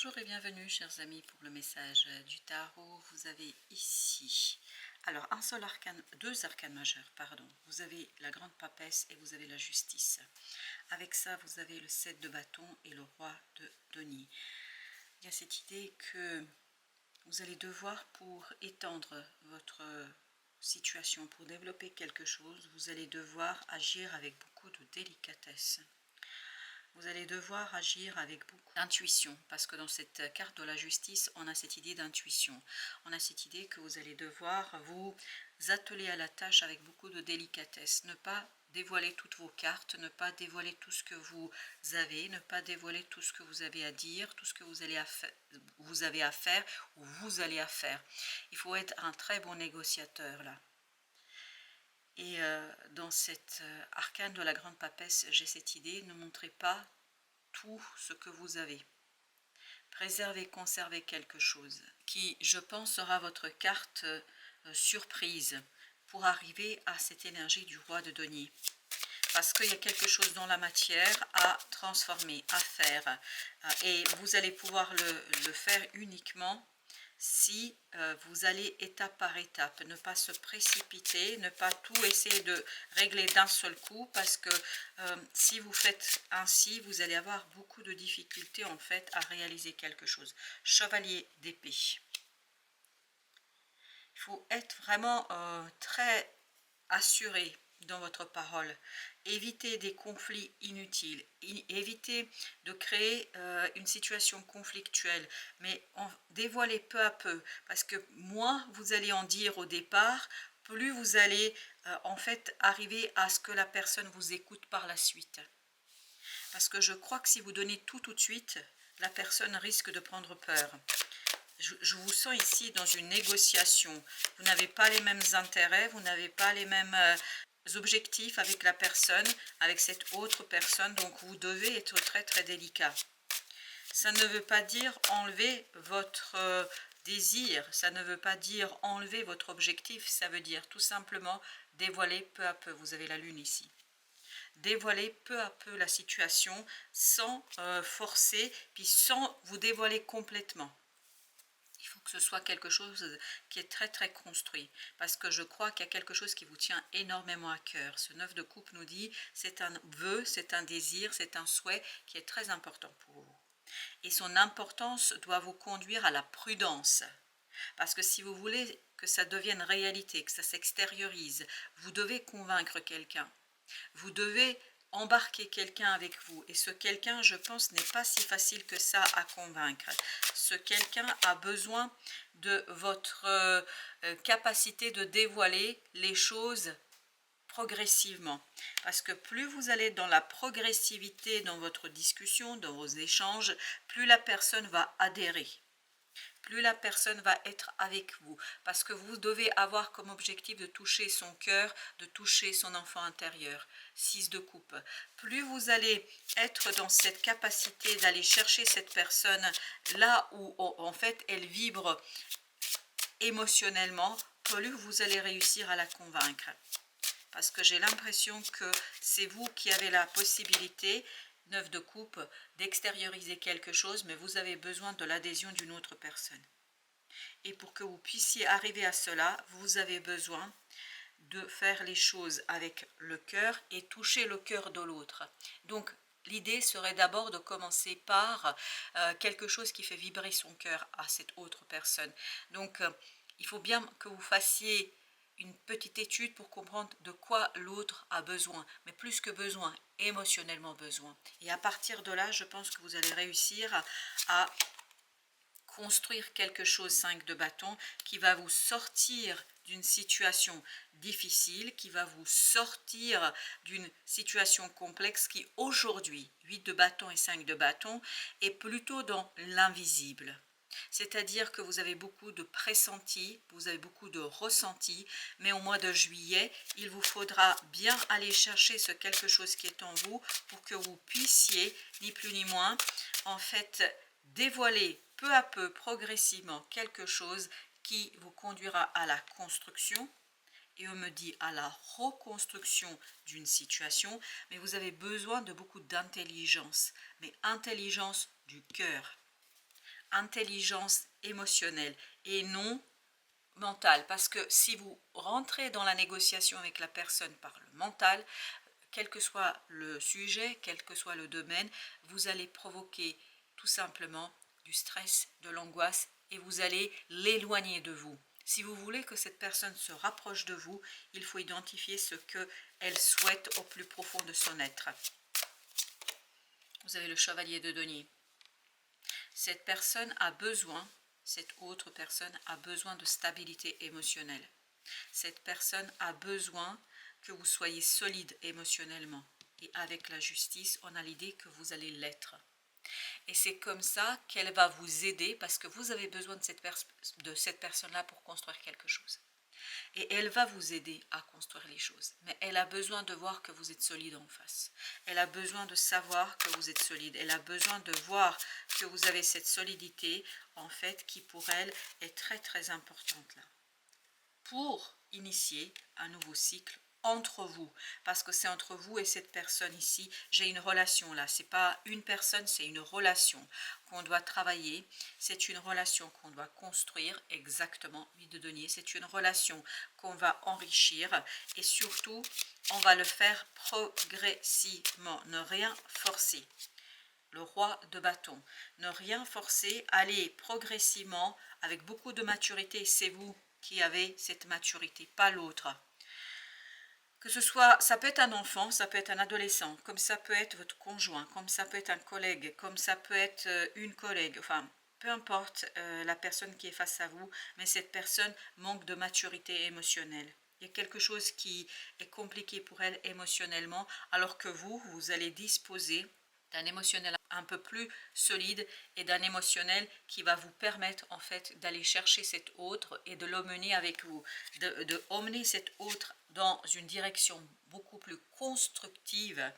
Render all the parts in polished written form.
Bonjour et bienvenue chers amis pour le message du tarot. Vous avez ici, alors un seul arcane, deux arcanes majeurs, pardon. Vous avez la grande papesse et vous avez la justice. Avec ça vous avez le 7 de bâton et le roi de denier. Il y a cette idée que vous allez devoir, pour étendre votre situation, pour développer quelque chose, vous allez devoir agir avec beaucoup de délicatesse. Vous allez devoir agir avec beaucoup d'intuition, parce que dans cette carte de la justice, on a cette idée d'intuition. On a cette idée que vous allez devoir vous atteler à la tâche avec beaucoup de délicatesse. Ne pas dévoiler toutes vos cartes, ne pas dévoiler tout ce que vous avez, ne pas dévoiler tout ce que vous avez à dire, tout ce que vous avez à faire ou vous allez à faire. Il faut être un très bon négociateur là. Et dans cet arcane de la grande papesse, j'ai cette idée, ne montrez pas tout ce que vous avez. Préservez, conservez quelque chose qui, je pense, sera votre carte surprise pour arriver à cette énergie du roi de denier. Parce qu'il y a quelque chose dans la matière à transformer, à faire. Et vous allez pouvoir le faire uniquement si vous allez étape par étape, ne pas se précipiter, ne pas tout essayer de régler d'un seul coup, parce que si vous faites ainsi, vous allez avoir beaucoup de difficultés en fait à réaliser quelque chose. Chevalier d'épée. Il faut être vraiment très assuré dans votre parole. Évitez des conflits inutiles, évitez de créer une situation conflictuelle, mais dévoilez peu à peu, parce que moins vous allez en dire au départ, plus vous allez en fait arriver à ce que la personne vous écoute par la suite. Parce que je crois que si vous donnez tout de suite, la personne risque de prendre peur. Je vous sens ici dans une négociation. Vous n'avez pas les mêmes intérêts, vous n'avez pas les mêmes objectifs avec la personne, avec cette autre personne, donc vous devez être très très délicat. Ça ne veut pas dire enlever votre désir, ça ne veut pas dire enlever votre objectif, ça veut dire tout simplement dévoiler peu à peu. Vous avez la lune ici. Dévoiler peu à peu la situation sans forcer, puis sans vous dévoiler complètement. Il faut que ce soit quelque chose qui est très très construit, parce que je crois qu'il y a quelque chose qui vous tient énormément à cœur. Ce 9 de coupe nous dit, c'est un vœu, c'est un désir, c'est un souhait qui est très important pour vous. Et son importance doit vous conduire à la prudence. Parce que si vous voulez que ça devienne réalité, que ça s'extériorise, vous devez convaincre quelqu'un. Vous devez embarquer quelqu'un avec vous. Et ce quelqu'un, je pense, n'est pas si facile que ça à convaincre. Ce quelqu'un a besoin de votre capacité de dévoiler les choses progressivement. Parce que plus vous allez dans la progressivité dans votre discussion, dans vos échanges, plus la personne va adhérer. Plus la personne va être avec vous, parce que vous devez avoir comme objectif de toucher son cœur, de toucher son enfant intérieur. 6 de coupe. Plus vous allez être dans cette capacité d'aller chercher cette personne là où en fait elle vibre émotionnellement, plus vous allez réussir à la convaincre. Parce que j'ai l'impression que c'est vous qui avez la possibilité, 9 de coupe, d'extérioriser quelque chose, mais vous avez besoin de l'adhésion d'une autre personne. Et pour que vous puissiez arriver à cela, vous avez besoin de faire les choses avec le cœur et toucher le cœur de l'autre. Donc, l'idée serait d'abord de commencer par quelque chose qui fait vibrer son cœur à cette autre personne. Donc, il faut bien que vous fassiez une petite étude pour comprendre de quoi l'autre a besoin, mais plus que besoin, émotionnellement besoin. Et à partir de là, je pense que vous allez réussir à construire quelque chose, 5 de bâton, qui va vous sortir d'une situation difficile, qui va vous sortir d'une situation complexe qui aujourd'hui, 8 de bâton et 5 de bâton, est plutôt dans l'invisible. C'est-à-dire que vous avez beaucoup de pressentis, vous avez beaucoup de ressentis, mais au mois de juillet, il vous faudra bien aller chercher ce quelque chose qui est en vous pour que vous puissiez, ni plus ni moins, en fait, dévoiler peu à peu, progressivement, quelque chose qui vous conduira à la construction, et on me dit à la reconstruction d'une situation, mais vous avez besoin de beaucoup d'intelligence, mais intelligence du cœur. intelligence émotionnelle et non mentale. Parce que si vous rentrez dans la négociation avec la personne par le mental, quel que soit le sujet, quel que soit le domaine, vous allez provoquer tout simplement du stress, de l'angoisse et vous allez l'éloigner de vous. Si vous voulez que cette personne se rapproche de vous, il faut identifier ce qu'elle souhaite au plus profond de son être. Vous avez le chevalier de denier. Cette personne a besoin, cette autre personne a besoin de stabilité émotionnelle. Cette personne a besoin que vous soyez solide émotionnellement. Et avec la justice, on a l'idée que vous allez l'être. Et c'est comme ça qu'elle va vous aider parce que vous avez besoin de cette personne-là pour construire quelque chose. Et elle va vous aider à construire les choses. Mais elle a besoin de voir que vous êtes solide en face. Elle a besoin de savoir que vous êtes solide. Elle a besoin de voir que vous avez cette solidité, en fait, qui pour elle est très très importante là. Pour initier un nouveau cycle entre vous, parce que c'est entre vous et cette personne ici, j'ai une relation là, c'est pas une personne, c'est une relation qu'on doit travailler, c'est une relation qu'on doit construire, exactement, 8 de denier, c'est une relation qu'on va enrichir et surtout, on va le faire progressivement, ne rien forcer. Le roi de bâton, ne rien forcer, allez progressivement avec beaucoup de maturité, c'est vous qui avez cette maturité, pas l'autre. Que ce soit, ça peut être un enfant, ça peut être un adolescent, comme ça peut être votre conjoint, comme ça peut être un collègue, comme ça peut être une collègue, enfin, peu importe la personne qui est face à vous, mais cette personne manque de maturité émotionnelle. Il y a quelque chose qui est compliqué pour elle émotionnellement, alors que vous allez disposer d'un émotionnel un peu plus solide et d'un émotionnel qui va vous permettre en fait d'aller chercher cet autre et de l'emmener avec vous, de emmener cet autre dans une direction beaucoup plus constructive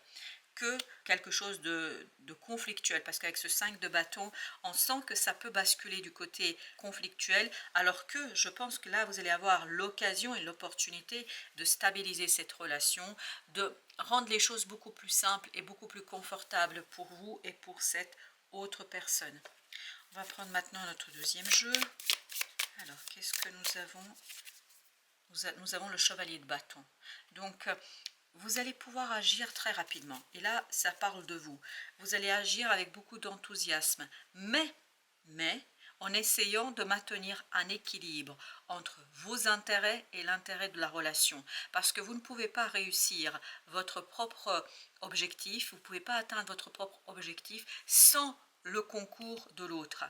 que quelque chose de conflictuel, parce qu'avec ce 5 de bâton, on sent que ça peut basculer du côté conflictuel, alors que je pense que là, vous allez avoir l'occasion et l'opportunité de stabiliser cette relation, de rendre les choses beaucoup plus simples et beaucoup plus confortables pour vous et pour cette autre personne. On va prendre maintenant notre deuxième jeu. Alors, qu'est-ce que nous avons? Nous avons le chevalier de bâton. Donc, vous allez pouvoir agir très rapidement. Et là, ça parle de vous. Vous allez agir avec beaucoup d'enthousiasme. Mais, en essayant de maintenir un équilibre entre vos intérêts et l'intérêt de la relation. Parce que vous ne pouvez pas réussir votre propre objectif, vous ne pouvez pas atteindre votre propre objectif sans le concours de l'autre.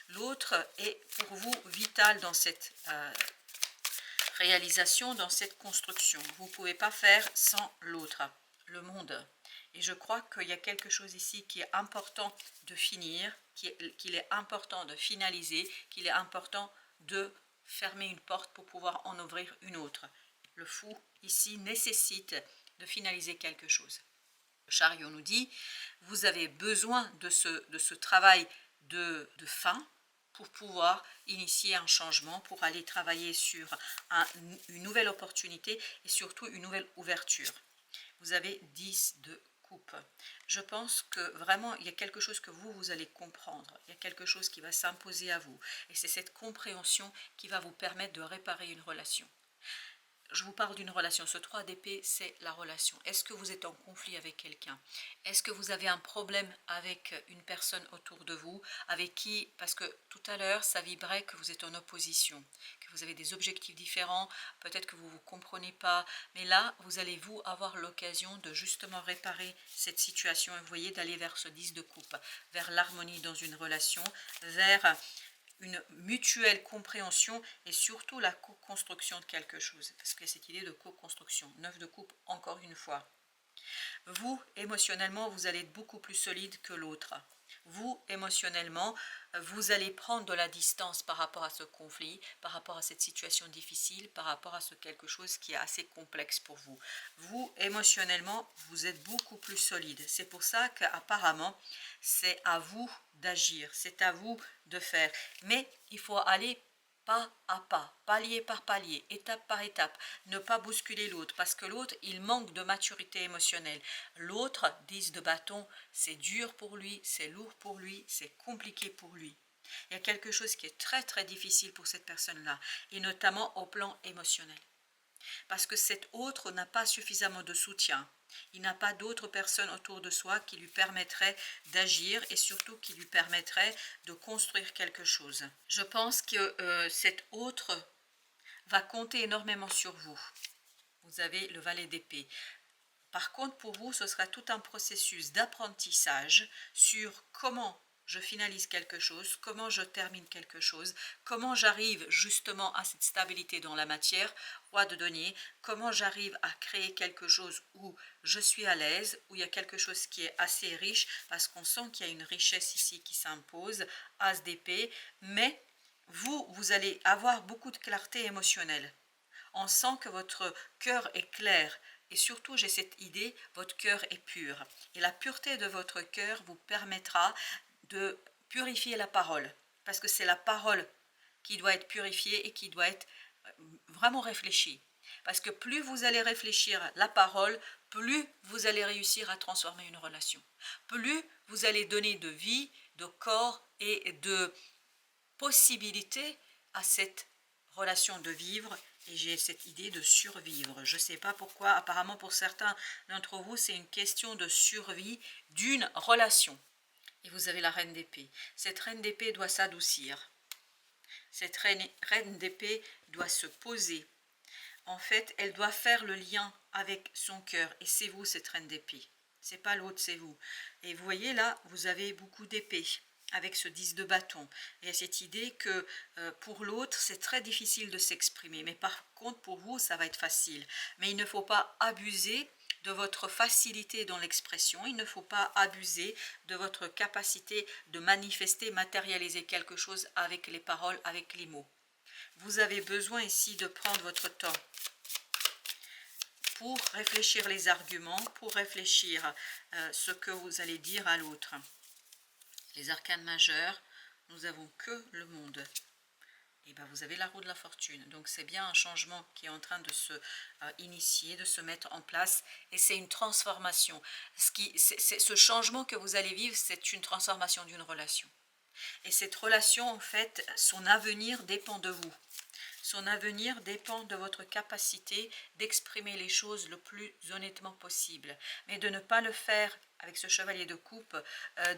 L'autre est pour vous vital dans cette réalisation, dans cette construction. Vous ne pouvez pas faire sans l'autre, le monde. Et je crois qu'il y a quelque chose ici qui est important de finir, qu'il est important de finaliser, qu'il est important de fermer une porte pour pouvoir en ouvrir une autre. Le fou ici nécessite de finaliser quelque chose. Le chariot nous dit, vous avez besoin de ce travail de fin, pour pouvoir initier un changement, pour aller travailler sur une nouvelle opportunité et surtout une nouvelle ouverture. Vous avez 10 de coupe. Je pense que vraiment, il y a quelque chose que vous allez comprendre. Il y a quelque chose qui va s'imposer à vous. Et c'est cette compréhension qui va vous permettre de réparer une relation. Je vous parle d'une relation. Ce 3 d'épée, c'est la relation. Est-ce que vous êtes en conflit avec quelqu'un? Est-ce que vous avez un problème avec une personne autour de vous? Avec qui? Parce que tout à l'heure, ça vibrait que vous êtes en opposition, que vous avez des objectifs différents, peut-être que vous ne vous comprenez pas. Mais là, vous allez avoir l'occasion de justement réparer cette situation et vous voyez d'aller vers ce 10 de coupe, vers l'harmonie dans une relation, vers une mutuelle compréhension et surtout la co-construction de quelque chose. Parce que cette idée de co-construction, 9 de coupe, encore une fois. Vous, émotionnellement, vous allez être beaucoup plus solide que l'autre. Vous, émotionnellement, vous allez prendre de la distance par rapport à ce conflit, par rapport à cette situation difficile, par rapport à ce quelque chose qui est assez complexe pour vous. Vous, émotionnellement, vous êtes beaucoup plus solide. C'est pour ça qu'apparemment, c'est à vous d'agir, c'est à vous de faire. Mais il faut aller pas à pas, palier par palier, étape par étape, ne pas bousculer l'autre, parce que l'autre, il manque de maturité émotionnelle. L'autre, 10 de bâton, c'est dur pour lui, c'est lourd pour lui, c'est compliqué pour lui. Il y a quelque chose qui est très très difficile pour cette personne-là, et notamment au plan émotionnel. Parce que cet autre n'a pas suffisamment de soutien. Il n'a pas d'autres personnes autour de soi qui lui permettraient d'agir et surtout qui lui permettraient de construire quelque chose. Je pense que cet autre va compter énormément sur vous. Vous avez le valet d'épée. Par contre, pour vous, ce sera tout un processus d'apprentissage sur comment je finalise quelque chose, comment je termine quelque chose, comment j'arrive justement à cette stabilité dans la matière, roi de denier, comment j'arrive à créer quelque chose où je suis à l'aise, où il y a quelque chose qui est assez riche, parce qu'on sent qu'il y a une richesse ici qui s'impose, as d'épée, mais vous allez avoir beaucoup de clarté émotionnelle. On sent que votre cœur est clair. Et surtout, j'ai cette idée, votre cœur est pur. Et la pureté de votre cœur vous permettra de purifier la parole. Parce que c'est la parole qui doit être purifiée et qui doit être vraiment réfléchie. Parce que plus vous allez réfléchir la parole, plus vous allez réussir à transformer une relation. Plus vous allez donner de vie, de corps et de possibilité à cette relation de vivre, et j'ai cette idée de survivre. Je ne sais pas pourquoi, apparemment pour certains d'entre vous, c'est une question de survie d'une relation. Et vous avez la reine d'épée. Cette reine d'épée doit s'adoucir. Cette reine d'épée doit se poser. En fait, elle doit faire le lien avec son cœur. Et c'est vous, cette reine d'épée. C'est pas l'autre, c'est vous. Et vous voyez là, vous avez beaucoup d'épées avec ce 10 de bâton. Et à cette idée que pour l'autre, c'est très difficile de s'exprimer. Mais par contre, pour vous, ça va être facile. Mais il ne faut pas abuser de votre facilité dans l'expression. Il ne faut pas abuser de votre capacité de manifester, matérialiser quelque chose avec les paroles, avec les mots. Vous avez besoin ici de prendre votre temps pour réfléchir les arguments, pour réfléchir ce que vous allez dire à l'autre. Les arcanes majeures, nous avons que le monde. Et bien vous avez la roue de la fortune. Donc c'est bien un changement qui est en train de se initier, de se mettre en place. Et c'est une transformation. Ce changement que vous allez vivre, c'est une transformation d'une relation. Et cette relation, en fait, son avenir dépend de vous. Son avenir dépend de votre capacité d'exprimer les choses le plus honnêtement possible. Mais de ne pas le faire avec ce chevalier de coupe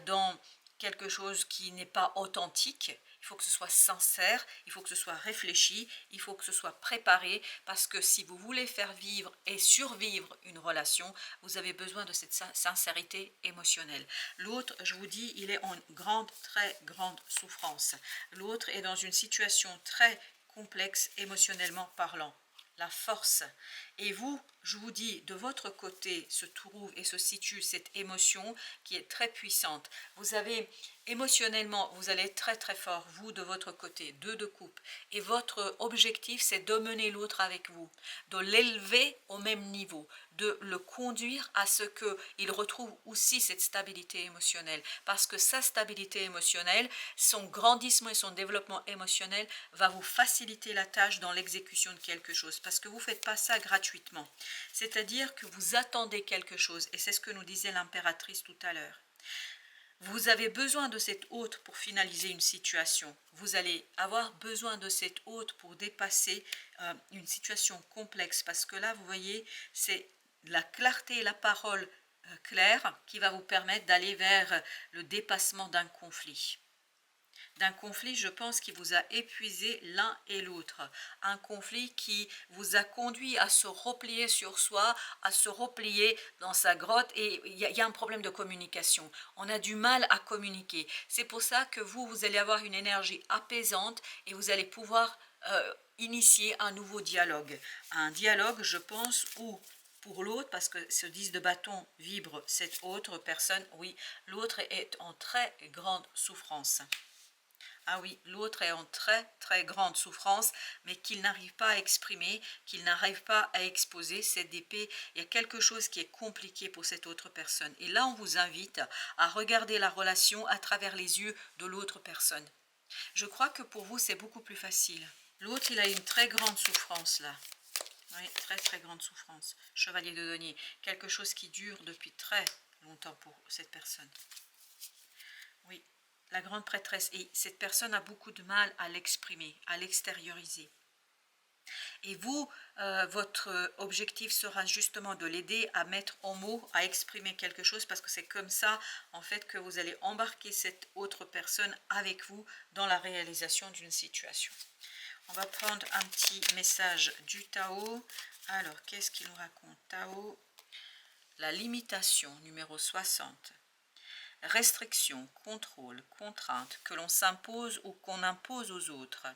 dans quelque chose qui n'est pas authentique. Il faut que ce soit sincère, il faut que ce soit réfléchi, il faut que ce soit préparé, parce que si vous voulez faire vivre et survivre une relation, vous avez besoin de cette sincérité émotionnelle. L'autre, je vous dis, il est en grande, très grande souffrance. L'autre est dans une situation très complexe émotionnellement parlant. La force. Et vous, je vous dis, de votre côté se trouve et se situe cette émotion qui est très puissante. Vous avez émotionnellement, vous allez être très très fort, vous de votre côté, 2 de coupe. Et votre objectif, c'est d'emmener l'autre avec vous, de l'élever au même niveau, de le conduire à ce qu'il retrouve aussi cette stabilité émotionnelle. Parce que sa stabilité émotionnelle, son grandissement et son développement émotionnel va vous faciliter la tâche dans l'exécution de quelque chose. Parce que vous ne faites pas ça gratuitement. C'est-à-dire que vous attendez quelque chose. Et c'est ce que nous disait l'impératrice tout à l'heure. Vous avez besoin de cet hôte pour finaliser une situation. Vous allez avoir besoin de cet hôte pour dépasser une situation complexe. Parce que là, vous voyez, c'est la clarté et la parole claire qui va vous permettre d'aller vers le dépassement d'un conflit. D'un conflit, je pense, qui vous a épuisé l'un et l'autre. Un conflit qui vous a conduit à se replier sur soi, à se replier dans sa grotte. Et il y a un problème de communication. On a du mal à communiquer. C'est pour ça que vous allez avoir une énergie apaisante et vous allez pouvoir initier un nouveau dialogue. Un dialogue, je pense, où pour l'autre, parce que ce 10 de bâton vibre cette autre personne, oui, l'autre est en très grande souffrance. Ah oui, l'autre est en très très grande souffrance, mais qu'il n'arrive pas à exprimer, qu'il n'arrive pas à exposer cette épée. Il y a quelque chose qui est compliqué pour cette autre personne. Et là, on vous invite à regarder la relation à travers les yeux de l'autre personne. Je crois que pour vous, c'est beaucoup plus facile. L'autre, il a une très grande souffrance là. Oui, très très grande souffrance. Chevalier de denier. Quelque chose qui dure depuis très longtemps pour cette personne. Oui. la grande prêtresse, et cette personne a beaucoup de mal à l'exprimer, à l'extérioriser. Et vous, votre objectif sera justement de l'aider à mettre en mots, à exprimer quelque chose, parce que c'est comme ça, en fait, que vous allez embarquer cette autre personne avec vous dans la réalisation d'une situation. On va prendre un petit message du Tao. Alors, qu'est-ce qu'il nous raconte, Tao? La limitation, numéro 60. Restriction, contrôle, contrainte que l'on s'impose ou qu'on impose aux autres.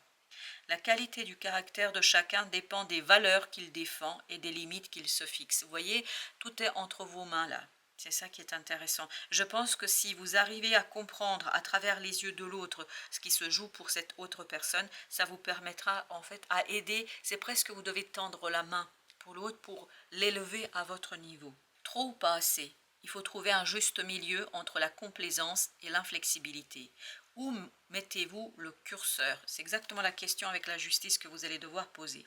La qualité du caractère de chacun dépend des valeurs qu'il défend et des limites qu'il se fixe. Vous voyez, tout est entre vos mains là. C'est ça qui est intéressant. Je pense que si vous arrivez à comprendre à travers les yeux de l'autre ce qui se joue pour cette autre personne, ça vous permettra en fait à aider. C'est presque vous devez tendre la main pour l'autre pour l'élever à votre niveau. Trop ou pas assez? Il faut trouver un juste milieu entre la complaisance et l'inflexibilité. Où mettez-vous le curseur? C'est exactement la question avec la justice que vous allez devoir poser.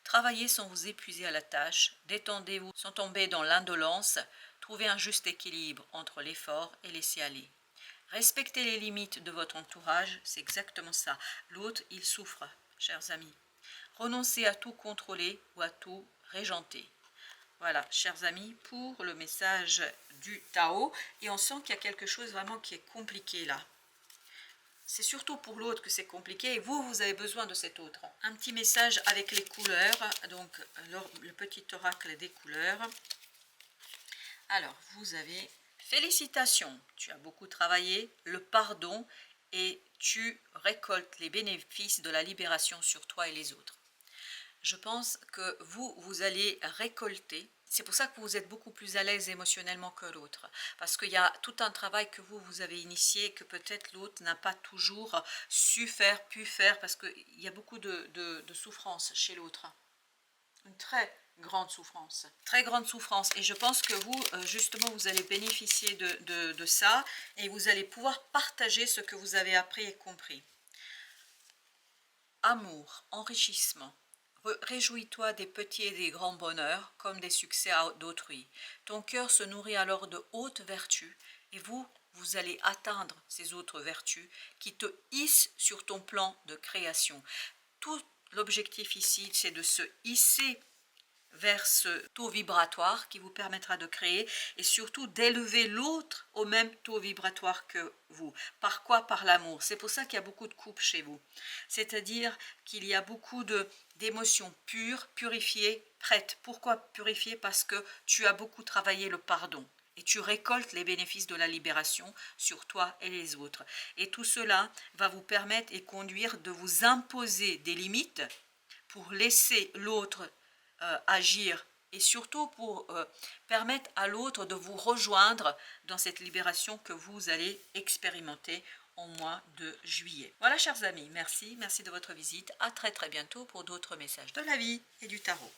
Travaillez sans vous épuiser à la tâche, détendez-vous sans tomber dans l'indolence, trouvez un juste équilibre entre l'effort et laissez aller. Respectez les limites de votre entourage, c'est exactement ça. L'autre, il souffre, chers amis. Renoncez à tout contrôler ou à tout régenter. Voilà, chers amis, pour le message du Tao. Et on sent qu'il y a quelque chose vraiment qui est compliqué là. C'est surtout pour l'autre que c'est compliqué et vous, vous avez besoin de cet autre. Un petit message avec les couleurs, donc le petit oracle des couleurs. Alors, vous avez félicitations, tu as beaucoup travaillé, le pardon et tu récoltes les bénéfices de la libération sur toi et les autres. Je pense que vous allez récolter. C'est pour ça que vous êtes beaucoup plus à l'aise émotionnellement que l'autre. Parce qu'il y a tout un travail que vous avez initié, que peut-être l'autre n'a pas toujours pu faire, parce qu'il y a beaucoup de souffrance chez l'autre. Une très grande souffrance. Très grande souffrance. Et je pense que vous, justement, vous allez bénéficier de ça et vous allez pouvoir partager ce que vous avez appris et compris. Amour, enrichissement. Réjouis-toi des petits et des grands bonheurs comme des succès d'autrui. Ton cœur se nourrit alors de hautes vertus et vous allez atteindre ces autres vertus qui te hissent sur ton plan de création. Tout l'objectif ici, c'est de se hisser vers ce taux vibratoire qui vous permettra de créer et surtout d'élever l'autre au même taux vibratoire que vous. Par quoi? Par l'amour. C'est pour ça qu'il y a beaucoup de couples chez vous. C'est-à-dire qu'il y a beaucoup d'émotions pures, purifiées, prêtes. Pourquoi purifiées? Parce que tu as beaucoup travaillé le pardon. Et tu récoltes les bénéfices de la libération sur toi et les autres. Et tout cela va vous permettre et conduire de vous imposer des limites pour laisser l'autre agir et surtout pour permettre à l'autre de vous rejoindre dans cette libération que vous allez expérimenter au mois de juillet. Voilà, chers amis, merci de votre visite. À très bientôt pour d'autres messages de la vie et du tarot.